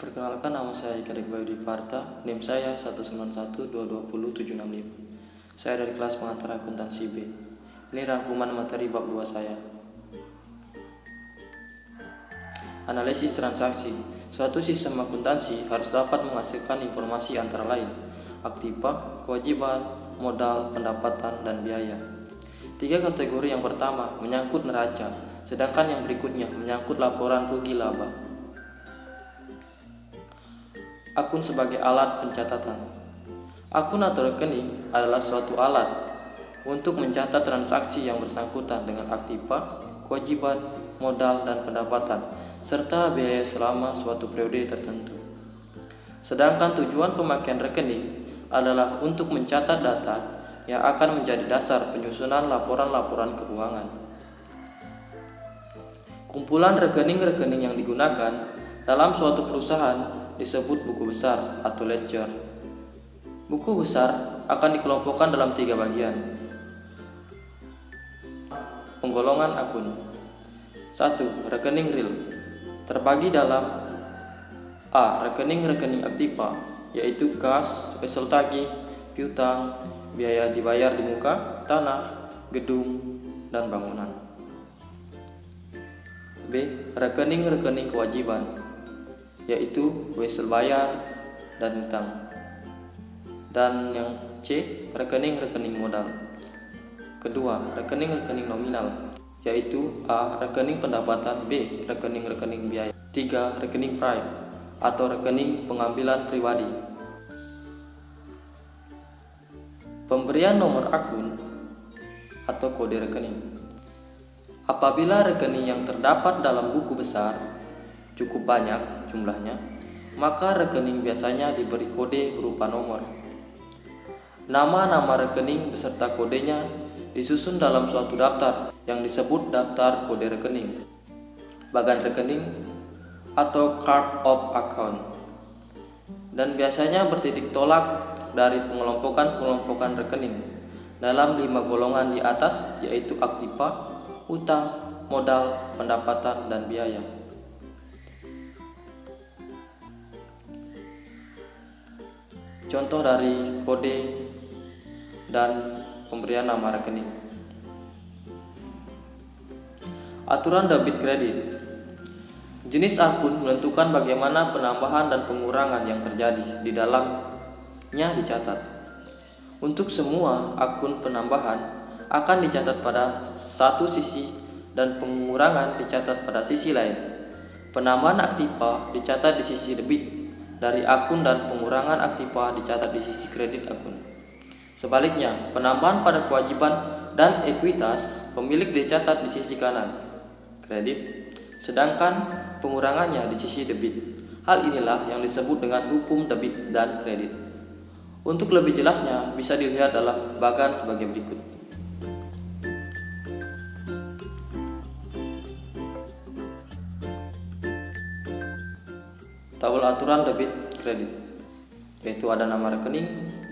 Perkenalkan, nama saya Kadek Bayu Diparta, NIM saya 191220765. Saya dari kelas pengantar akuntansi B. Ini rangkuman materi bab 2 saya. Analisis transaksi. Suatu sistem akuntansi harus dapat menghasilkan informasi antara lain aktiva, kewajiban, modal, pendapatan, dan biaya. 3 kategori yang pertama menyangkut neraca, sedangkan yang berikutnya menyangkut laporan rugi laba. Akun sebagai alat pencatatan. Akun atau rekening adalah suatu alat untuk mencatat transaksi yang bersangkutan dengan aktiva, kewajiban, modal, dan pendapatan, serta biaya selama suatu periode tertentu. Sedangkan tujuan pemakaian rekening adalah untuk mencatat data yang akan menjadi dasar penyusunan laporan-laporan keuangan. Kumpulan rekening-rekening yang digunakan dalam suatu perusahaan disebut buku besar atau ledger. Buku besar akan dikelompokkan dalam 3 bagian. Penggolongan akun. 1. Rekening real terbagi dalam A. Rekening-rekening aktiva, yaitu kas, wesel tagih, piutang, biaya dibayar di muka, tanah, gedung, dan bangunan. B. Rekening-rekening kewajiban, yaitu wesel bayar dan hutang. Dan yang C. Rekening-rekening modal. Kedua, rekening-rekening nominal, yaitu A. Rekening pendapatan, B. Rekening-rekening biaya. 3. Rekening private atau rekening pengambilan pribadi. Pemberian nomor akun atau kode rekening. Apabila rekening yang terdapat dalam buku besar cukup banyak jumlahnya, maka rekening biasanya diberi kode berupa nomor. Nama-nama rekening beserta kodenya disusun dalam suatu daftar yang disebut daftar kode rekening, bagan rekening, atau card of account, dan biasanya bertitik tolak dari pengelompokan rekening dalam 5 golongan di atas, yaitu aktiva, utang, modal, pendapatan, dan biaya. Contoh dari kode dan pemberian nama rekening. Aturan debit kredit. Jenis akun menentukan bagaimana penambahan dan pengurangan yang terjadi di dalamnya dicatat. Untuk semua akun, penambahan akan dicatat pada satu sisi dan pengurangan dicatat pada sisi lain. Penambahan aktiva dicatat di sisi debit dari akun dan pengurangan aktiva dicatat di sisi kredit akun. Sebaliknya, penambahan pada kewajiban dan ekuitas pemilik dicatat di sisi kanan kredit, sedangkan pengurangannya di sisi debit. Hal inilah yang disebut dengan hukum debit dan kredit. Untuk lebih jelasnya bisa dilihat dalam bagan sebagai berikut. Tabel aturan debit kredit, yaitu ada nama rekening,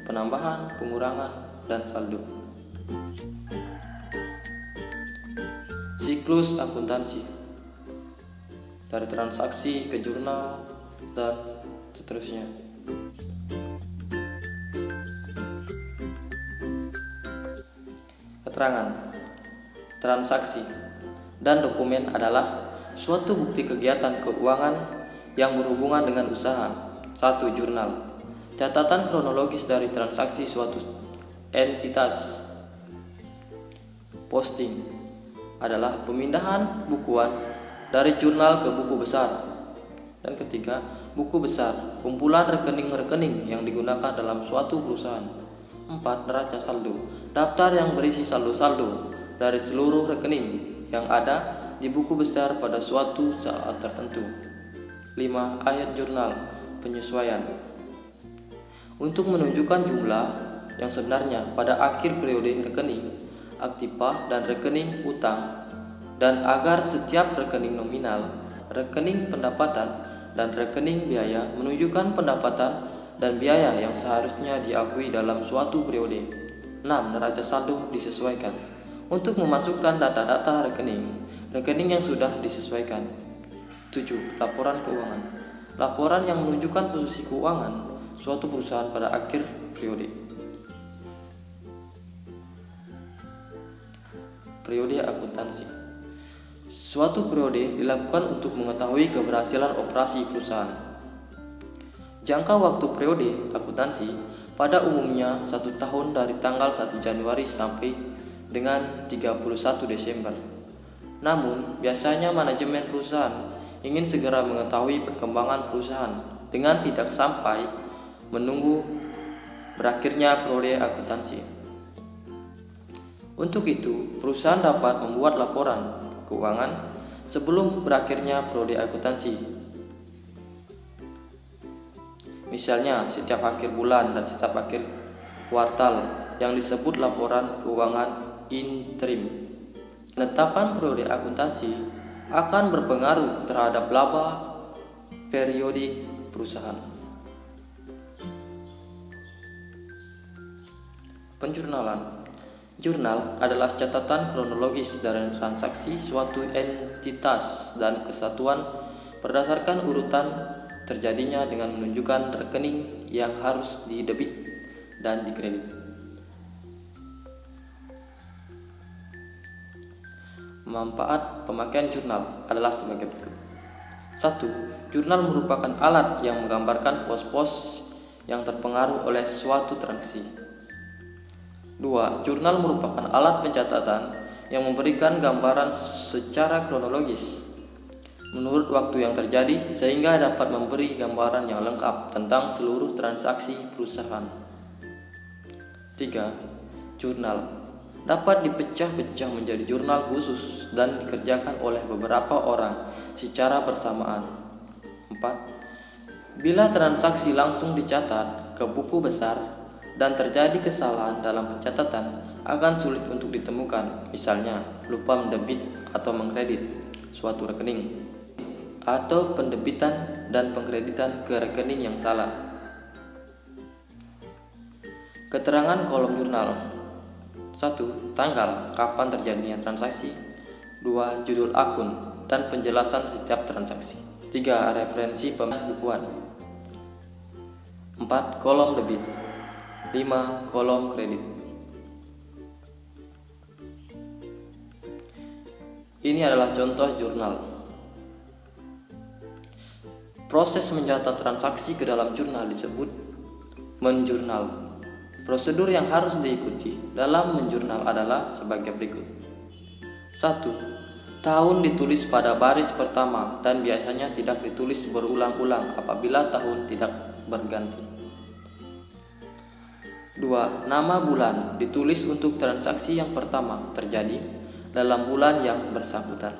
penambahan, pengurangan, dan saldo. Siklus akuntansi, dari transaksi ke jurnal dan seterusnya. Keterangan. Transaksi dan dokumen adalah suatu bukti kegiatan keuangan yang berhubungan dengan usaha. 1. Jurnal, catatan kronologis dari transaksi suatu entitas. Posting adalah pemindahan bukuan dari jurnal ke buku besar. Dan ketiga, buku besar, kumpulan rekening-rekening yang digunakan dalam suatu perusahaan. 4. Neraca saldo, daftar yang berisi saldo-saldo dari seluruh rekening yang ada di buku besar pada suatu saat tertentu. 5. Ayat jurnal, penyesuaian, untuk menunjukkan jumlah yang sebenarnya pada akhir periode rekening aktiva dan rekening utang, dan agar setiap rekening nominal, rekening pendapatan, dan rekening biaya menunjukkan pendapatan dan biaya yang seharusnya diakui dalam suatu periode. 6. Neraca saldo disesuaikan untuk memasukkan data-data rekening yang sudah disesuaikan. 7. Laporan keuangan laporan yang menunjukkan posisi keuangan suatu perusahaan pada akhir periode. Periode akuntansi. Suatu periode dilakukan untuk mengetahui keberhasilan operasi perusahaan. Jangka waktu periode akuntansi pada umumnya 1 tahun dari tanggal 1 Januari sampai dengan 31 Desember. Namun, biasanya manajemen perusahaan ingin segera mengetahui perkembangan perusahaan dengan tidak sampai menunggu berakhirnya periode akuntansi. Untuk itu, perusahaan dapat membuat laporan keuangan sebelum berakhirnya periode akuntansi. Misalnya, setiap akhir bulan dan setiap akhir kuartal yang disebut laporan keuangan interim. Penetapan periode akuntansi akan berpengaruh terhadap laba periodik perusahaan. Penjurnalan. Jurnal adalah catatan kronologis dari transaksi suatu entitas dan kesatuan berdasarkan urutan terjadinya dengan menunjukkan rekening yang harus didebit dan dikredit. Manfaat pemakaian jurnal adalah sebagai berikut. 1. Jurnal merupakan alat yang menggambarkan pos-pos yang terpengaruh oleh suatu transaksi. 2. Jurnal merupakan alat pencatatan yang memberikan gambaran secara kronologis menurut waktu yang terjadi sehingga dapat memberi gambaran yang lengkap tentang seluruh transaksi perusahaan. 3. Jurnal dapat dipecah-pecah menjadi jurnal khusus dan dikerjakan oleh beberapa orang secara bersamaan. 4. Bila transaksi langsung dicatat ke buku besar dan terjadi kesalahan dalam pencatatan, akan sulit untuk ditemukan, misalnya lupa mendebit atau mengkredit suatu rekening, atau pendebitan dan pengkreditan ke rekening yang salah. Keterangan kolom jurnal. 1. Tanggal kapan terjadinya transaksi. 2. Judul akun dan penjelasan setiap transaksi. 3. Referensi pembukuan. 4. Kolom debit. 5. Kolom kredit. Ini adalah contoh jurnal. Proses mencatat transaksi ke dalam jurnal disebut menjurnal. Prosedur yang harus diikuti dalam menjurnal adalah sebagai berikut. 1. Tahun ditulis pada baris pertama dan biasanya tidak ditulis berulang-ulang apabila tahun tidak berganti. 2. Nama bulan ditulis untuk transaksi yang pertama terjadi dalam bulan yang bersangkutan.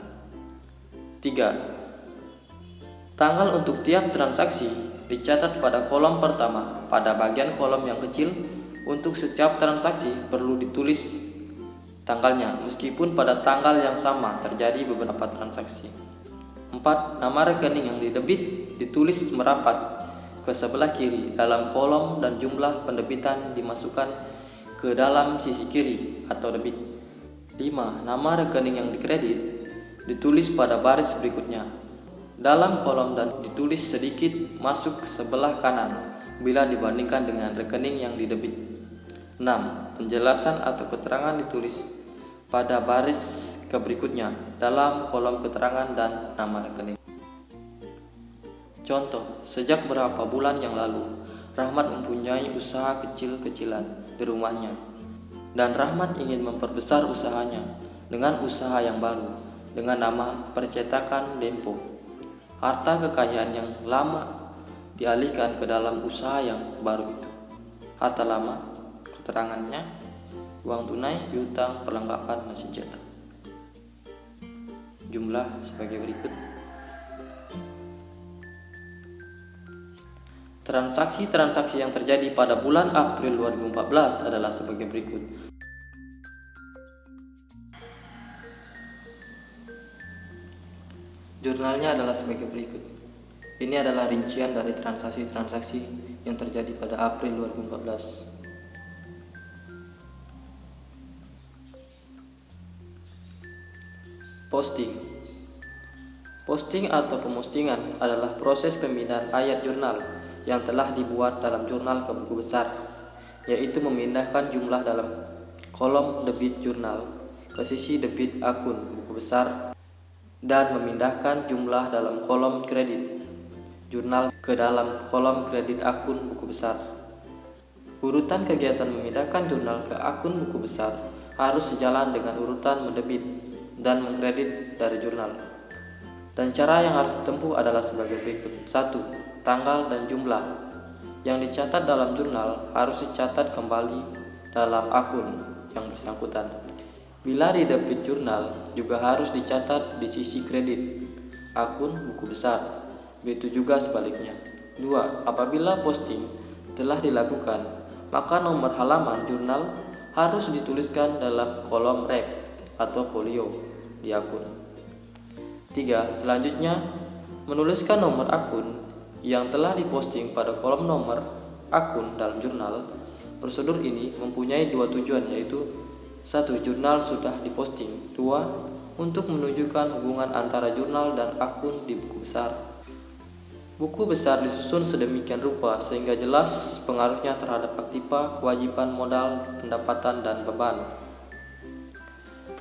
3. Tanggal untuk tiap transaksi dicatat pada kolom pertama. Pada bagian kolom yang kecil untuk setiap transaksi perlu ditulis tanggalnya meskipun pada tanggal yang sama terjadi beberapa transaksi. 4. Nama rekening yang didebit ditulis merapat ke sebelah kiri dalam kolom dan jumlah pendebitan dimasukkan ke dalam sisi kiri atau debit. 5. Nama rekening yang dikredit ditulis pada baris berikutnya dalam kolom dan ditulis sedikit masuk ke sebelah kanan bila dibandingkan dengan rekening yang didebit. 6. Penjelasan atau keterangan ditulis pada baris berikutnya dalam kolom keterangan dan nama rekening. Contoh, sejak berapa bulan yang lalu, Rahmat mempunyai usaha kecil-kecilan di rumahnya, dan Rahmat ingin memperbesar usahanya dengan usaha yang baru, dengan nama percetakan Dempo. Harta kekayaan yang lama dialihkan ke dalam usaha yang baru itu. Harta lama, keterangannya, uang tunai, piutang, perlengkapan mesin cetak. Jumlah sebagai berikut. Transaksi-transaksi yang terjadi pada bulan April 2014 adalah sebagai berikut. Jurnalnya adalah sebagai berikut. Ini adalah rincian dari transaksi-transaksi yang terjadi pada April 2014. Posting. Posting atau pemustingan adalah proses pemindahan ayat jurnal yang telah dibuat dalam jurnal ke buku besar, yaitu memindahkan jumlah dalam kolom debit jurnal ke sisi debit akun buku besar dan memindahkan jumlah dalam kolom kredit jurnal ke dalam kolom kredit akun buku besar. Urutan kegiatan memindahkan jurnal ke akun buku besar harus sejalan dengan urutan mendebit dan mengkredit dari jurnal. Dan cara yang harus ditempuh adalah sebagai berikut. 1. Tanggal dan jumlah yang dicatat dalam jurnal harus dicatat kembali dalam akun yang bersangkutan. Bila di debit jurnal juga harus dicatat di sisi kredit akun buku besar. Begitu juga sebaliknya. 2. Apabila posting telah dilakukan, maka nomor halaman jurnal harus dituliskan dalam kolom rek atau folio di akun. 3. Selanjutnya, menuliskan nomor akun yang telah diposting pada kolom nomor akun dalam jurnal. Prosedur ini mempunyai dua tujuan, yaitu 1. Jurnal sudah diposting. 2. Untuk menunjukkan hubungan antara jurnal dan akun di buku besar. Buku besar disusun sedemikian rupa sehingga jelas pengaruhnya terhadap aktiva, kewajiban modal, pendapatan, dan beban.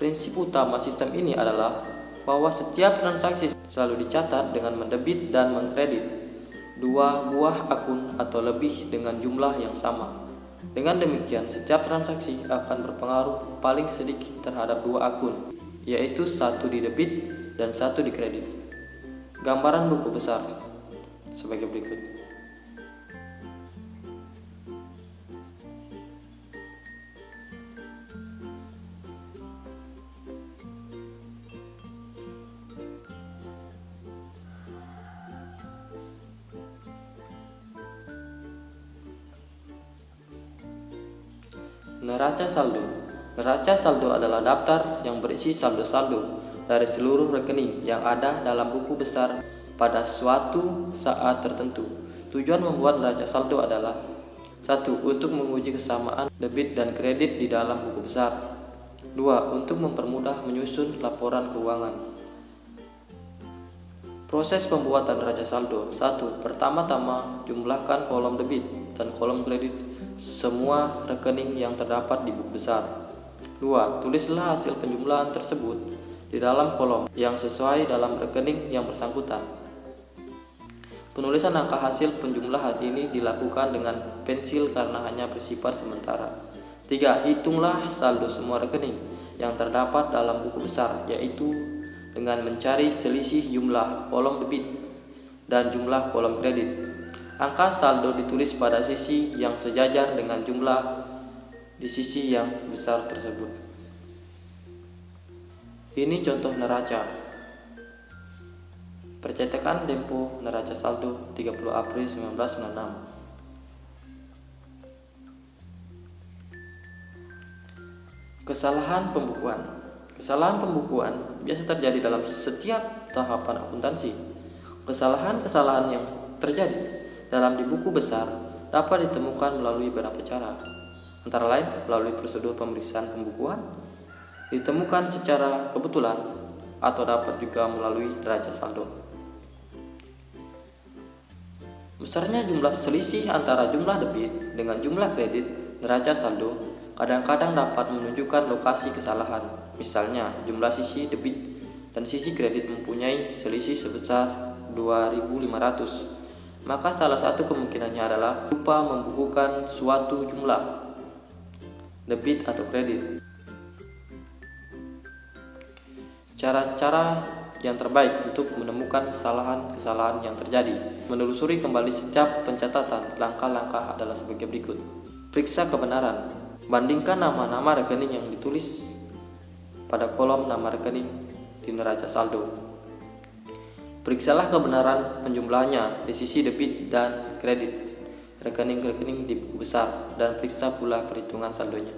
Prinsip utama sistem ini adalah bahwa setiap transaksi selalu dicatat dengan mendebit dan mengkredit dua buah akun atau lebih dengan jumlah yang sama. Dengan demikian, setiap transaksi akan berpengaruh paling sedikit terhadap dua akun, yaitu satu di debit dan satu di kredit. Gambaran buku besar sebagai berikut. Neraca saldo. Neraca saldo adalah daftar yang berisi saldo-saldo dari seluruh rekening yang ada dalam buku besar pada suatu saat tertentu. Tujuan membuat neraca saldo adalah 1. Untuk menguji kesamaan debit dan kredit di dalam buku besar. 2. Untuk mempermudah menyusun laporan keuangan. Proses pembuatan neraca saldo. 1. Pertama-tama, jumlahkan kolom debit dan kolom kredit semua rekening yang terdapat di buku besar. 2. Tulislah hasil penjumlahan tersebut di dalam kolom yang sesuai dalam rekening yang bersangkutan. Penulisan angka hasil penjumlahan ini dilakukan dengan pensil karena hanya bersifat sementara. 3. Hitunglah saldo semua rekening yang terdapat dalam buku besar, yaitu dengan mencari selisih jumlah kolom debit dan jumlah kolom kredit. Angka saldo ditulis pada sisi yang sejajar dengan jumlah di sisi yang besar tersebut. Ini contoh neraca. Percetakan Tempo neraca saldo 30 April 1996. Kesalahan pembukuan. Kesalahan pembukuan biasa terjadi dalam setiap tahapan akuntansi. Kesalahan-kesalahan yang terjadi dalam di buku besar dapat ditemukan melalui beberapa cara, antara lain melalui prosedur pemeriksaan pembukuan, ditemukan secara kebetulan, atau dapat juga melalui neraca saldo. Besarnya jumlah selisih antara jumlah debit dengan jumlah kredit neraca saldo kadang-kadang dapat menunjukkan lokasi kesalahan. Misalnya, jumlah sisi debit dan sisi kredit mempunyai selisih sebesar 2.500. Maka salah satu kemungkinannya adalah lupa membukukan suatu jumlah debit atau kredit. Cara-cara yang terbaik untuk menemukan kesalahan-kesalahan yang terjadi. Menelusuri kembali setiap pencatatan. Langkah-langkah adalah sebagai berikut. Periksa kebenaran. Bandingkan nama-nama rekening yang ditulis pada kolom nama rekening di neraca saldo. Periksalah kebenaran penjumlahannya di sisi debit dan kredit rekening-rekening di buku besar, dan periksa pula perhitungan saldonya.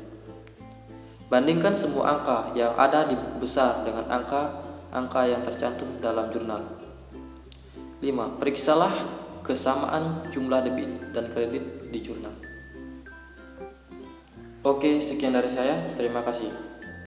Bandingkan semua angka yang ada di buku besar dengan angka yang tercantum dalam jurnal. 5. Periksalah kesamaan jumlah debit dan kredit di jurnal. Oke, sekian dari saya. Terima kasih.